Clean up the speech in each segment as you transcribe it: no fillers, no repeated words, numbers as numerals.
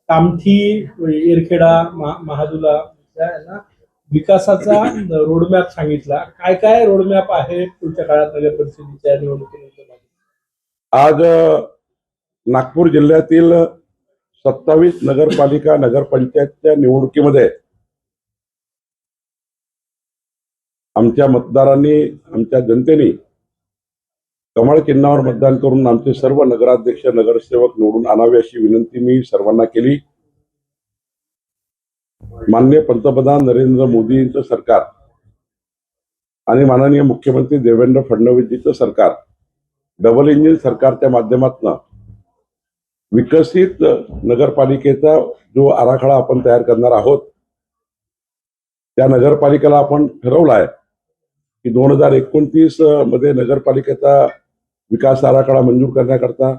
कामठी, एरखेडा, महादुला यांना विकासाचा रोडमॅप सांगितला. काय काय रोडमॅप आहे पुढच्या काळात नगर परिषदेच्या निवडणुकीनंतर? आज नागपूर जिल्ह्यातील 27 नगरपालिका नगरपंचायतच्या निवडणुकीमध्ये आमच्या मतदारांनी, आमच्या जनतेने कमळ चिन्हावर मतदान करून आमचे सर्व नगराध्यक्ष नगरसेवक निवडून आणावे अशी विनंती मी सर्वांना केली. माननीय पंतप्रधान नरेंद्र मोदींचं सरकार आणि माननीय मुख्यमंत्री देवेंद्र फडणवीसजींचं सरकार डबल इंजिन सरकारच्या माध्यमातून विकसित नगरपालिकेचा जो आराखडा आपण तयार करणार आहोत, त्या नगरपालिकेला आपण ठरवलं आहे की 2029 मध्ये नगरपालिकेचा विकास आराखडा मंजूर करण्याकरता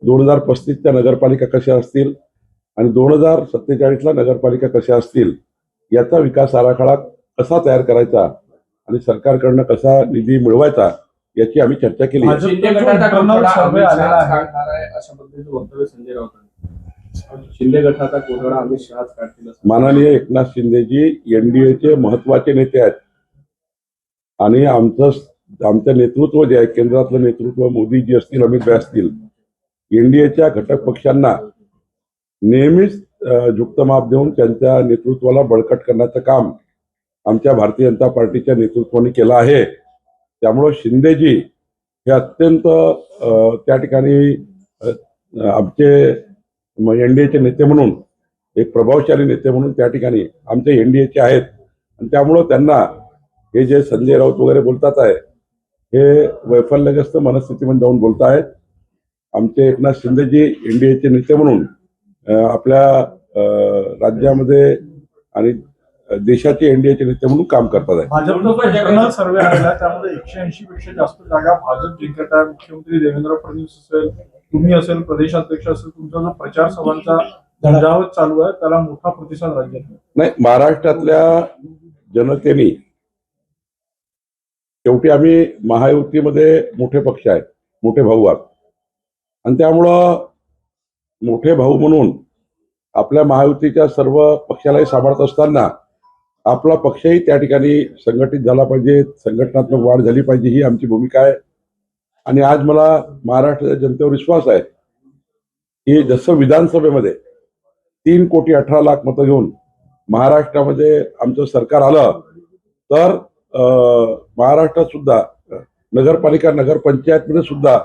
2035च्या नगरपालिका कशा असतील आणि 2047ला नगरपालिका कशा असतील याचा विकास आराखडा कसा तयार करायचा आणि सरकारकडनं कसा निधी मिळवायचा याची आम्ही चर्चा केली. शिंदे गटाचा कोठडा अमित शहा काढतील. माननीय एकनाथ शिंदेजी एनडीएचे महत्वाचे नेते आहेत आणि आमचं नेतृत्व जे आहे, केंद्रातलं नेतृत्व मोदीजी असतील, अमित भाई असतील, एनडीएच्या घटक पक्षांना नेहमीच युक्तमाप देऊन त्यांच्या नेतृत्वाला बळकट करण्याचं काम आमच्या भारतीय जनता पार्टीच्या नेतृत्वाने केलं आहे. त्यामुळं शिंदेजी हे अत्यंत त्या ठिकाणी आमचे एनडीएचे नेते म्हणून, एक प्रभावशाली नेते म्हणून त्या ठिकाणी आमचे एनडीएचे आहेत आणि त्यामुळं त्यांना हे जे संजय राऊत वगैरे बोलतात आहे हे वैफल्यग्रस्त मनस्थितीमध्ये जाऊन बोलत आहेत. आमचे एकनाथ शिंदेजी एनडीएचे नेते म्हणून आपल्या राज्यामध्ये आणि देशाचे एनडीएचे नेते म्हणून काम करतात आहे. भाजपचा सर्वे आलेला त्यामध्ये 180 पेक्षा जास्त जागा भाजप जिंकत आहे. मुख्यमंत्री देवेंद्र फडणवीस असेल, तुम्ही असेल, प्रदेशाध्यक्ष असेल, तुमचा जो प्रचार सभांचा झंझावत चालू आहे त्याला मोठा प्रतिसाद राज्यात नाही. महाराष्ट्रातल्या जनतेने शेवटी आम्ही महायुतीमध्ये मोठे पक्ष आहेत, मोठे भाऊ आहात आणि त्यामुळं मोठे भाऊ म्हणून आपल्या महायुतीच्या सर्व पक्षालाही सांभाळत असताना आपला पक्षही त्या ठिकाणी संघटित झाला पाहिजे, संघटनात्मक वाढ झाली पाहिजे, ही आमची भूमिका आहे. आणि आज मला महाराष्ट्राच्या जनतेवर विश्वास आहे की जसं विधानसभेमध्ये 3,18,00,000 मतं घेऊन महाराष्ट्रामध्ये आमचं सरकार आलं, तर महाराष्ट्रात सुद्धा नगरपालिका नगरपंचायतमध्ये सुद्धा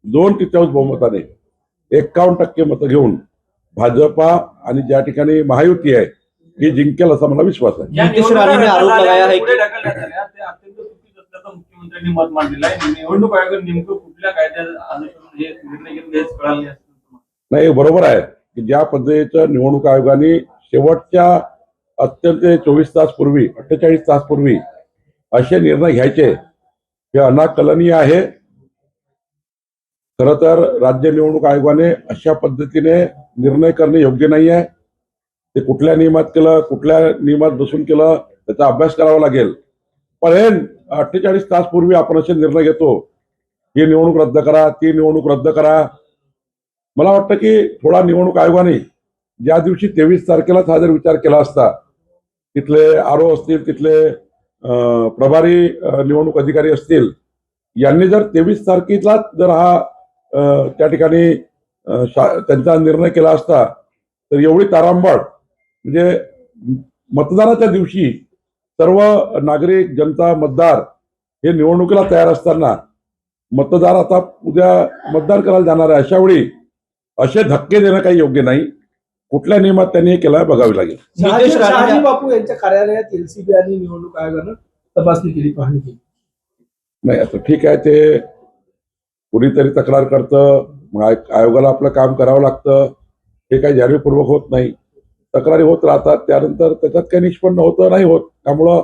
2/3 बहुमताने 51% मतं घेऊन भाजपा आणि ज्या ठिकाणी महायुती आहे ही जिंकेल असा मला विश्वास आहे. नितीश राणेंनी आरोप लगाया है की मुख्यमंत्र्यांनी मत मांडलेलं आहे. निवडणूक आयोग नेमकं कुठल्या कायद्यात हे निर्णय घेतले कळाले नाही. बरोबर आहे की ज्या पद्धतीचं निवडणूक आयोगाने शेवटच्या अत्यंत 24 तास पूर्वी, 48 तास पूर्वी असे निर्णय घ्यायचे हे अनाकलनीय आहे. खरं तर राज्य निवडणूक आयोगाने अशा पद्धतीने निर्णय करणे योग्य नाही आहे. ते कुठल्या नियमात केलं, कुठल्या नियमात बसून केलं त्याचा अभ्यास करावा लागेल. पण हे 48 तास पूर्वी आपण असे निर्णय घेतो, ही निवडणूक रद्द करा, ती निवडणूक रद्द करा. मला वाटतं की थोडा निवडणूक आयोगाने ज्या दिवशी 23 तारखेलाच हा जर विचार केला असता, तिथले आरओ असतील, तिथले प्रभारी निवडणूक अधिकारी असतील, यांनी जर 23 तारखेलाच जर हा त्या ठिकाणी त्यांचा निर्णय केला असता तर एवढी तारांबळ, म्हणजे मतदानाच्या दिवशी सर्व नागरिक, जनता, मतदार हे निवडणुकीला तयार असताना मतदार आता उद्या मतदान करायला जाणार आहे, अशा वेळी असे धक्के देणं काही योग्य नाही. कुठल्या नियमात त्यांनी हे केलं बघावी लागेल. शहाजी बापू यांच्या कार्यालयात एलसीबी आणि निवडणूक आयोगानं तपासणी केली, पाहणी केली. नाही, आता ठीक आहे, ते कुणीतरी तक्रार करतं, आयोगाला आपलं काम करावं लागतं, हे काही जाणीवपूर्वक होत नाही. तक्रारी होत राहतात, त्यानंतर त्याच्यात काही निष्पन्न होतं नाही होत. त्यामुळं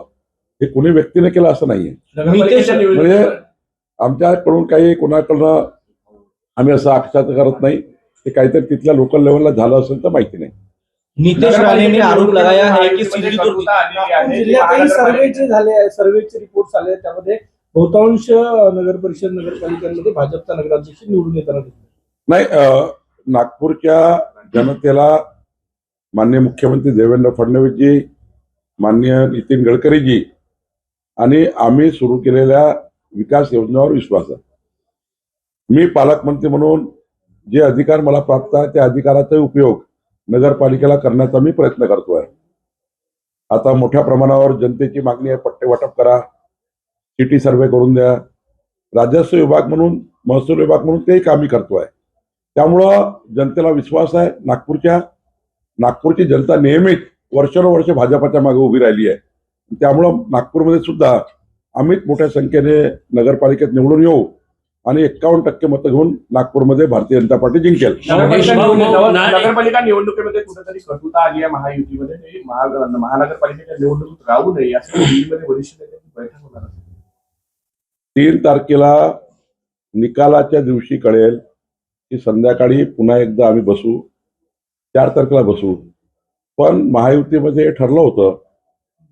हे कुणी व्यक्तीने केलं असं नाहीये. म्हणजे आमच्याकडून काही कुणाकडनं आम्ही असं आक्षेप करत नाही. ते काहीतरी तिथल्या लोकल लेवलला झालं असेल तर माहिती नाही. नितीश राणेंनी आरोप लगाया है की जिल्ह्यातही सर्वेचे रिपोर्ट आले, त्यामध्ये बहुतांश नगर परिषद नगरपालिकांमध्ये भाजपचा नगराध्यक्ष निवडून येताना नाही. नागपूरच्या जनतेला माननीय मुख्यमंत्री देवेंद्र फडणवीसजी, माननीय नितीन गडकरीजी आणि आम्ही सुरू केलेल्या विकास योजनेवर विश्वास आहे. मी पालकमंत्री म्हणून जे अधिकार मला प्राप्त आहे त्या अधिकाराचा उपयोग नगरपालिकेला करण्याचा मी प्रयत्न करतोय. आता मोठ्या प्रमाणावर जनतेची मागणी आहे, पट्टे वाटप करा, सिटी सर्व्हे करून द्या, राजस्व विभाग म्हणून, महसूल विभाग म्हणून तेही आम्ही करतोय. त्यामुळं जनतेला विश्वास आहे. नागपूरची जनता नेहमीच वर्षानुवर्ष भाजपाच्या मागे उभी राहिली आहे. त्यामुळं नागपूरमध्ये सुद्धा आम्हीच मोठ्या संख्येने नगरपालिकेत निवडून येऊ आणि 51% मतं घेऊन नागपूरमध्ये भारतीय जनता पार्टी जिंकेल. नगरपालिका निवडणुकीमध्ये कुठेतरी कटुता आली आहे महायुतीमध्ये. ही महानगरपालिकेच्या निवडणुकीत राहू नये यासाठी दिल्लीमध्ये वरिष्ठ नेत्यांची बैठक होणार आहे. 3 तारखेला निकालाच्या दिवशी कळेल की संध्याकाळी पुन्हा एकदा आम्ही बसू, 4 तारखेला बसू. पण महायुतीमध्ये हे ठरलं होतं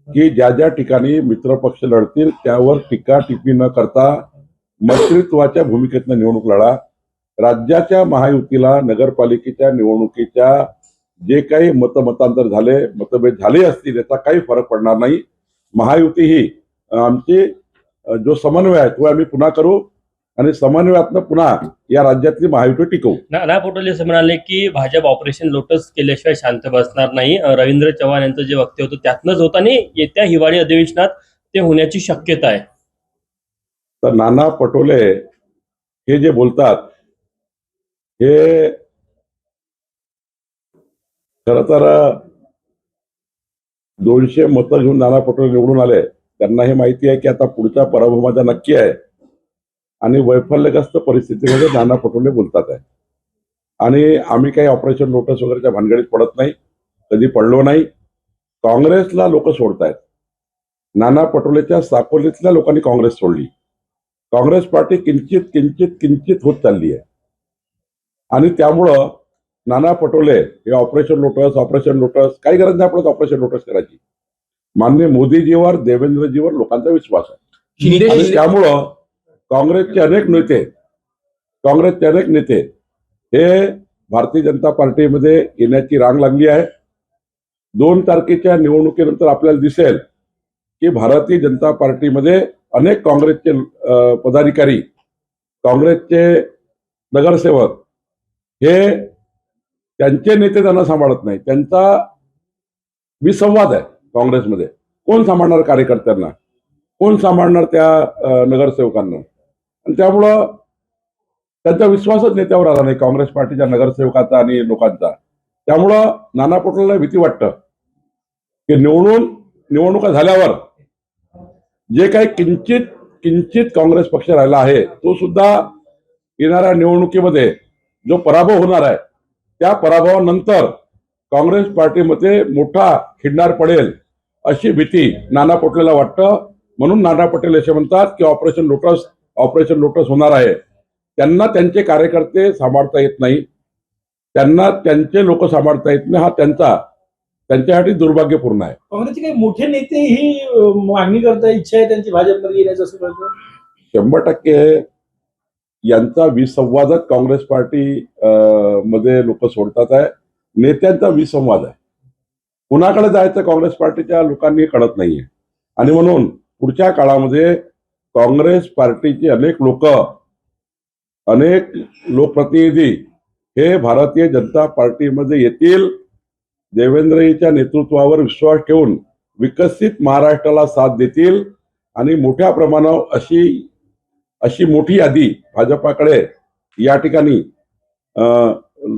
की ज्या ज्या ठिकाणी मित्रपक्ष लढतील त्यावर टीका टिप्पणी न करता मंत्रित्वाच्या भूमिकेतनं निवडणूक लढा. राज्याच्या महायुतीला नगरपालिकेच्या निवडणुकीच्या जे काही मतांतर झाले, मतभेद झाले असतील याचा काही फरक पडणार नाही. महायुती ही आमची जो समन्वय आहे तो आम्ही पुन्हा करू आणि समन्वयातनं पुन्हा या राज्यातली महायुती टिकवू. नाना पटोले असं म्हणाले की भाजप ऑपरेशन लोटस केल्याशिवाय शांत बसणार नाही. रवींद्र चव्हाण यांचं जे वक्तव्य होतं त्यातनंच होतं आणि येत्या हिवाळी अधिवेशनात ते होण्याची शक्यता आहे. तर नाना पटोले हे जे बोलतात हे खरं तर 200 मतं घेऊन नाना पटोले निवडून आले. त्यांना हे माहिती आहे की आता पुढचा पराभव माझा नक्की आहे आणि वैफल्यग्रस्त परिस्थितीमध्ये नाना पटोले बोलतात आहे. आणि आम्ही काही ऑपरेशन लोटस वगैरेच्या भानगडीत पडत नाही, कधी पडलो नाही. काँग्रेसला लोक सोडतायत. नाना पटोलेच्या साकोलीतल्या लोकांनी काँग्रेस सोडली. काँग्रेस पार्टी किंचित होत चालली आहे आणि त्यामुळं नाना पटोले हे ऑपरेशन लोटस काही गरज नाही पडत ऑपरेशन लोटस करायची. माननीय मोदीजीवर, देवेंद्रजीवर लोकांचा विश्वास आहे आणि त्यामुळं काँग्रेसचे अनेक नेते हे भारतीय जनता पार्टीमध्ये येण्याची रांग लागली आहे. 2 तारखेच्या निवडणुकीनंतर आपल्याला दिसेल की भारतीय जनता पार्टीमध्ये अनेक काँग्रेसचे पदाधिकारी, काँग्रेसचे नगरसेवक हे त्यांचे नेते त्यांना सांभाळत नाही. त्यांचा विसंवाद आहे काँग्रेसमध्ये. कोण सांभाळणार कार्यकर्त्यांना, कोण सांभाळणार त्या नगरसेवकांना. आणि त्यामुळं त्यांचा विश्वासच नेत्यावर आला नाही, काँग्रेस पार्टीच्या नगरसेवकाचा आणि लोकांचा. त्यामुळं नाना पटोलेला भीती वाटतं की निवडणुका झाल्यावर जे काही किंचित काँग्रेस पक्ष राहिला आहे तो सुद्धा येणाऱ्या निवडणुकीमध्ये जो पराभव होणार आहे त्या पराभवानंतर काँग्रेस पार्टीमध्ये मोठा खिंडार पडेल अशी भीती नाना पटोलेला वाटतं. म्हणून नाना पटोले असे म्हणतात की ऑपरेशन लोटस होणार आहे. त्यांना त्यांचे कार्यकर्ते सांभाळता येत नाही, त्यांना त्यांचे लोक सांभाळता येत नाही. हा त्यांच्यासाठी दुर्भाग्यपूर्ण आहे. काँग्रेसचे काही मोठे नेते ही मागणी करता इच्छा आहे त्यांची भाजपमध्ये येण्याचं असं कळतं. 100% यांचा विसंवादच काँग्रेस पार्टी मध्ये लोक सोडतात आहे. नेत्यांचा विसंवाद आहे. कुणाकडे जायचं काँग्रेस पार्टीच्या लोकांनी कळत नाहीये आणि म्हणून पुढच्या काळामध्ये काँग्रेस पार्टीचे अनेक लोकप्रतिनिधी हे भारतीय जनता पार्टीमध्ये येतील. देवेंद्रजीच्या नेतृत्वावर विश्वास ठेवून विकसित महाराष्ट्राला साथ देतील आणि मोठ्या प्रमाणावर अशी मोठी यादी भाजपाकडे या ठिकाणी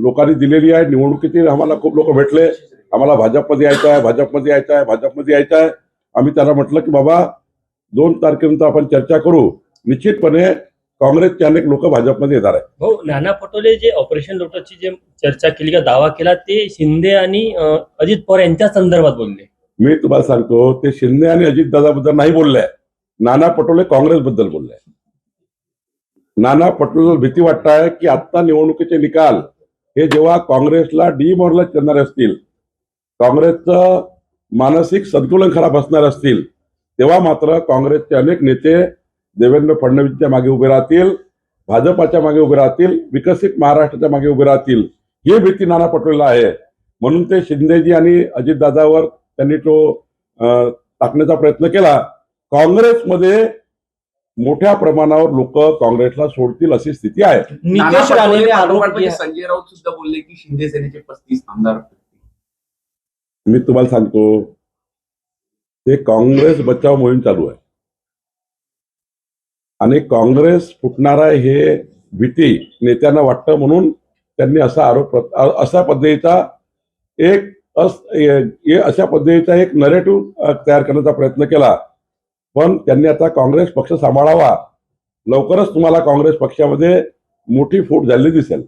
लोकांनी दिलेली आहे. निवडणुकीतील आम्हाला खूप लोक भेटले, आम्हाला भाजपमध्ये यायचं आहे. आम्ही त्यांना म्हटलं की बाबा 2 तारखेनंतर आपण चर्चा करू. निश्चितपणे काँग्रेसचे अनेक लोक भाजपमध्ये येणार आहे. हो, नाना पटोले जे ऑपरेशन लोटसची जे चर्चा केली का दावा केला ते शिंदे आणि अजित पवार यांच्या संदर्भात बोलले. मी तुम्हाला सांगतो ते शिंदे आणि अजित दादाबद्दल नाही बोलले. नाना पटोले काँग्रेसबद्दल बोलले. नाना पटोलेला भीती वाटत आहे की आता निवडणुकीचे निकाल हे जेव्हा काँग्रेसला डिमोरलाइज करणारे असतील, काँग्रेसचं मानसिक संतुलन खराब असणार असतील, तेव्हा मात्र काँग्रेसचे अनेक नेते देवेंद्र फडणवीसच्या मागे उभे राहतील, भाजपाच्या मागे उभे राहतील, विकसित महाराष्ट्राच्या मागे उभे राहतील. ही भीती नाना पटोलेला आहे. म्हणून ते शिंदेजी आणि अजितदादावर त्यांनी तो टाकण्याचा प्रयत्न केला. काँग्रेसमध्ये मोठ्या प्रमाणावर लोक काँग्रेसला सोडतील अशी स्थिती आहे. नितेश राणेने आरोप पाठोपाठ केला संजय राऊत सुद्धा बोलले की शिंदे सेनेचे 35 आमदार. मी तुम्हाला सांगतो, ते काँग्रेस बचाव मोहीम चालू आहे आणि काँग्रेस फुटणार आहे हे भीती नेत्यांना वाटतं, म्हणून त्यांनी अशा पद्धतीचा एक नरेटिव्ह तयार करण्याचा प्रयत्न केला. पण त्यांनी आता काँग्रेस पक्ष सांभाळावा. लवकरच तुम्हाला काँग्रेस पक्षामध्ये मोठी फूट झालेली दिसेल.